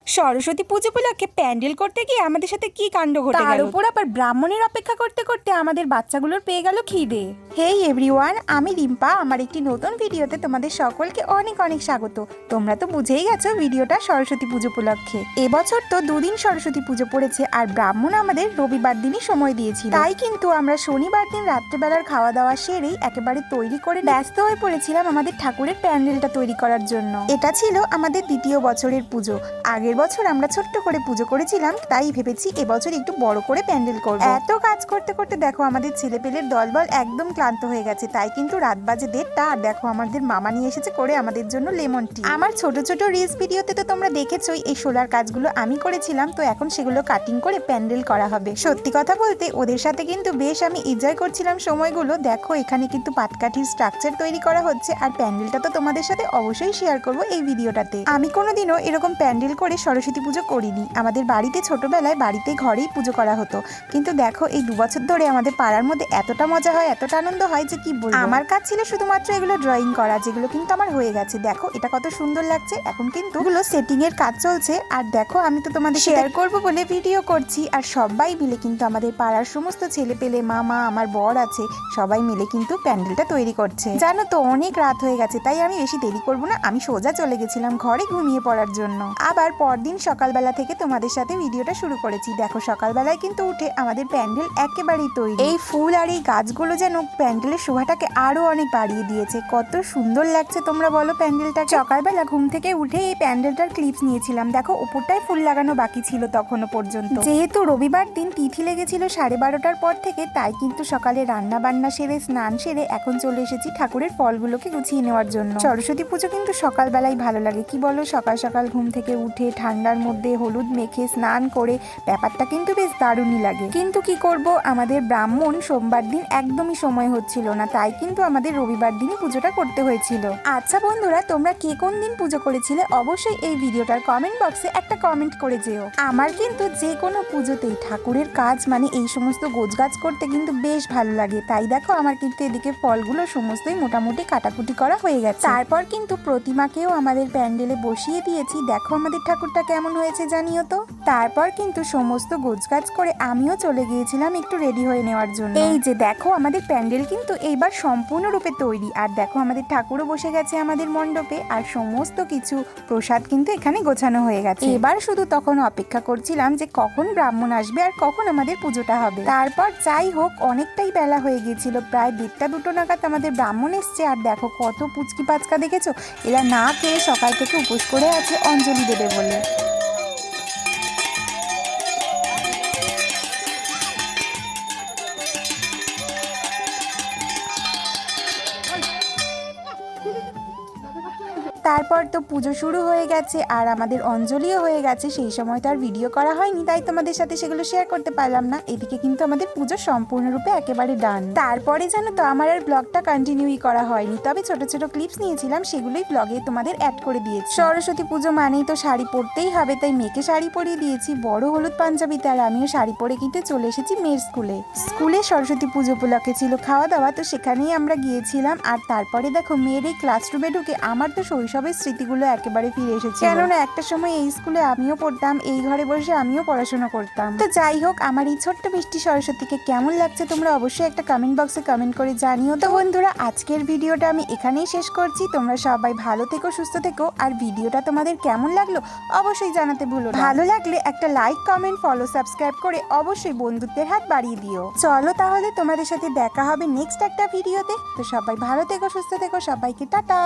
সরস্বতী পুজো উপলক্ষে প্যান্ডেল করতে গিয়ে আমাদের সাথে কি কাণ্ড ঘটে গেল। তার উপর আবার ব্রাহ্মণের অপেক্ষা করতে করতে আমাদের বাচ্চাগুলোর পেয়ে গেল খিদে। হেই এভরিওয়ান, আমি রিম্পা। আমার একটি নতুন ভিডিওতে তোমাদের সকলকে অনেক অনেক স্বাগত। তোমরা তো বুঝেই গেছো ভিডিওটা সরস্বতী পুজো উপলক্ষে। এবছর তো দুদিন সরস্বতী পুজো পড়েছে আর ব্রাহ্মণ আমাদের রবিবার দিনই সময় দিয়েছিল। তাই কিন্তু আমরা শনিবার দিন রাত্রেবেলার খাওয়া দাওয়া সেরেই একেবারে তৈরি করে ব্যস্ত হয়ে পড়েছিলাম আমাদের ঠাকুরের প্যান্ডেলটা তৈরি করার জন্য। এটা ছিল আমাদের দ্বিতীয় বছরের পুজো। আগের বছর আমরা ছোট্ট করে পুজো করেছিলাম, তাই ভেবেছি এবছর একটু বড় করে প্যান্ডেল করব। এত কাজ করতে করতে দেখো আমাদের ছেলেপেলের দলবল একদম ক্লান্ত হয়ে গেছে। তাই কিন্তু রাত বাজে 1:30 আর দেখো আমাদের মামা নিয়ে এসেছে করে আমাদের জন্য লেমন টি। আমার ছোট ছোট রিলস ভিডিওতে তো তোমরা দেখেছোই এই সোলার কাজগুলো আমি করেছিলাম, তো এখন সেগুলো কাটিং করে প্যান্ডেল করা হবে। সত্যি কথা বলতে ওদের সাথে কিন্তু বেশ আমি এনজয় করছিলাম সময়গুলো। দেখো এখানে কিন্তু পাটকাঠির স্ট্রাকচার তৈরি করা হচ্ছে আর প্যান্ডেলটা তো তোমাদের সাথে অবশ্যই শেয়ার করব এই ভিডিওটাতে। আমি কোনোদিনও এরকম প্যান্ডেল করে সরস্বতী পুজো করিনি। আমাদের বাড়িতে ছোটবেলায় বাড়িতে ঘরেই পুজো করা হতো, কিন্তু দেখো এই 2 বছর ধরে আমাদের পাড়ার মধ্যে এতটা মজা হয়, এতটা আনন্দ হয় যে কি বলবো। আমার কাজ ছিল শুধুমাত্র এগুলো ড্রয়িং করা, যেগুলো কিন্তু আমার হয়ে গেছে। দেখো এটা কত সুন্দর লাগছে। এখন কিন্তু এগুলো সেটিং এর কাজ চলছে আর দেখো আমি তো তোমাদের শেয়ার করব বলে ভিডিও করছি। আর সবাই মিলে কিন্তু আমাদের পাড়ার সমস্ত ছেলে পেলে, মামা, আমার বর আছে, সবাই মিলে কিন্তু প্যান্ডেলটা তৈরি করছে। জানো তো অনেক রাত হয়ে গেছে, তাই আমি বেশি দেরি করব না। আমি সোজা চলে গেছিলাম ঘরে ঘুমিয়ে পড়ার জন্য। আবার পরদিন সকালবেলা থেকে তোমাদের সাথে ভিডিওটা শুরু করেছি। দেখো সকালবেলায় কিন্তু উঠে আমাদের প্যান্ডেল একেবারেই তৈরি। এই ফুল আর এই গাছগুলো যেন প্যান্ডেলের শোভাটাকে আরো অনেক বাড়িয়ে দিয়েছে। কত সুন্দর লাগছে তোমরা বলো প্যান্ডেলটা। সকালবেলা ঘুম থেকে উঠে এই প্যান্ডেলটার ক্লিপস নিয়েছিলাম। দেখো উপরটায় ফুল লাগানো বাকি ছিল তখনও পর্যন্ত। যেহেতু রবিবার দিন তিথি লেগেছিল 12:30টার পর থেকে, তাই কিন্তু সকালে রান্না বান্না সেরে স্নান সেরে এখন চলে এসেছি ঠাকুরের ফলগুলোকে গুছিয়ে নেওয়ার জন্য। সরস্বতী পুজো কিন্তু সকালবেলায় ভালো লাগে, কি বলো? সকাল সকাল ঘুম থেকে উঠে ঠান্ডার মধ্যে হলুদ মেখে স্নান করে ব্যাপারটা কিন্তু বেশ দারুণই লাগে। কিন্তু কি করব, আমাদের ব্রাহ্মণ সোমবার দিন একদমই সময় হচ্ছিল না, তাই কিন্তু আমাদের রবিবার দিনই পুজোটা করতে হয়েছিল। আচ্ছা বন্ধুরা, তোমরা কে কোন দিন পুজো করেছিলে অবশ্যই এই ভিডিওটার কমেন্ট বক্সে একটা কমেন্ট করে যেও। আমার কিন্তু যে কোনো পুজোতেই ঠাকুরের কাজ মানে এই সমস্ত গোছগাছ করতে কিন্তু বেশ ভালো লাগে। তাই দেখো আমার কিন্তু এদিকে ফলগুলো সমস্তই মোটামুটি কাটাকুটি করা হয়ে গেছে। তারপর কিন্তু প্রতিমাকেও আমাদের প্যান্ডেলে বসিয়ে দিয়েছি। দেখো আমাদের ঠাকুরটা কেমন হয়েছে জানিও তো। তারপর কিন্তু সমস্ত গোছগাছ করে আমিও চলে গিয়েছিলাম একটু রেডি হয়ে নেওয়ার জন্য। এই যে দেখো আমাদের প্যান্ডেল কিন্তু এইবার সম্পূর্ণরূপে তৈরি। আর দেখো আমাদের ঠাকুরও বসে গেছে আমাদের মণ্ডপে আর সমস্ত কিছু প্রসাদ কিন্তু এখানে গোছানো হয়ে গেছে। এবার শুধু তখন অপেক্ষা করছিলাম যে কখন ব্রাহ্মণ আসবে আর কখন আমাদের পুজোটা হবে। তারপর যাই হোক অনেকটাই বেলা হয়ে গিয়েছিল, প্রায় 1:30-2 নাগাদ আমাদের ব্রাহ্মণ এসছে। আর দেখো কত পুচকি পাচকা দেখেছো, এরা না খেয়ে সকাল থেকে উপোস করে আছে অঞ্জলি দেবে বলে। তারপর তো পুজো শুরু হয়ে গেছে আর আমাদের অঞ্জলিও হয়ে গেছে। সেই সময় তো আর ভিডিও করা হয়নি, তাই তোমাদের সাথে সেগুলো শেয়ার করতে পারলাম না। এদিকে কিন্তু আমাদের পুজো সম্পূর্ণরূপে একেবারে ডান। তারপরে জানো তো আমার আর ব্লগটা কন্টিনিউই করা হয়নি, তবে ছোট ছোট ক্লিপস নিয়েছিলাম, সেগুলোই ব্লগে তোমাদের অ্যাড করে দিয়েছি। সরস্বতী পুজো মানেই তো শাড়ি পরতেই হবে, তাই মেয়েকে শাড়ি পরিয়ে দিয়েছি বড় হলুদ পাঞ্জাবিতে। আর আমিও শাড়ি পরে কিন্তু চলে এসেছি মেয়ের স্কুলে সরস্বতী পুজো উপলক্ষে ছিল খাওয়া দাওয়া, তো সেখানেই আমরা গিয়েছিলাম। আর তারপরে দেখো মেয়ের এই ক্লাসরুমে ঢুকে আমার তো শৈশবের স্মৃতিগুলো একেবারে ফিরে এসেছে। কেননা একটা সময় এই স্কুলে আমিও পড়তাম, এই ঘরে বসে আমিও পড়াশোনা করতাম। তো যাই হোক আমার এই ছোট্ট মিষ্টি সরস্বতীকে কেমন লাগছে তোমরা অবশ্যই একটা কমেন্ট বক্সে কমেন্ট করে জানিও। তো বন্ধুরা আজকের ভিডিওটা আমি এখানেই শেষ করছি। তোমরা সবাই ভালো থেকো, সুস্থ থেকো। আর ভিডিওটা তোমাদের কেমন লাগলো অবশ্যই জানাতে ভুলো না। ভালো লাগলে একটা লাইক, কমেন্ট, ফলো, সাবস্ক্রাইব করে অবশ্যই বন্ধুত্বের হাত বাড়িয়ে দিও। চলো তাহলে তোমাদের সাথে দেখা হবে নেক্সট একটা ভিডিওতে। তো সবাই ভালো থেকো, সুস্থ থেকো, সবাইকে টাটা।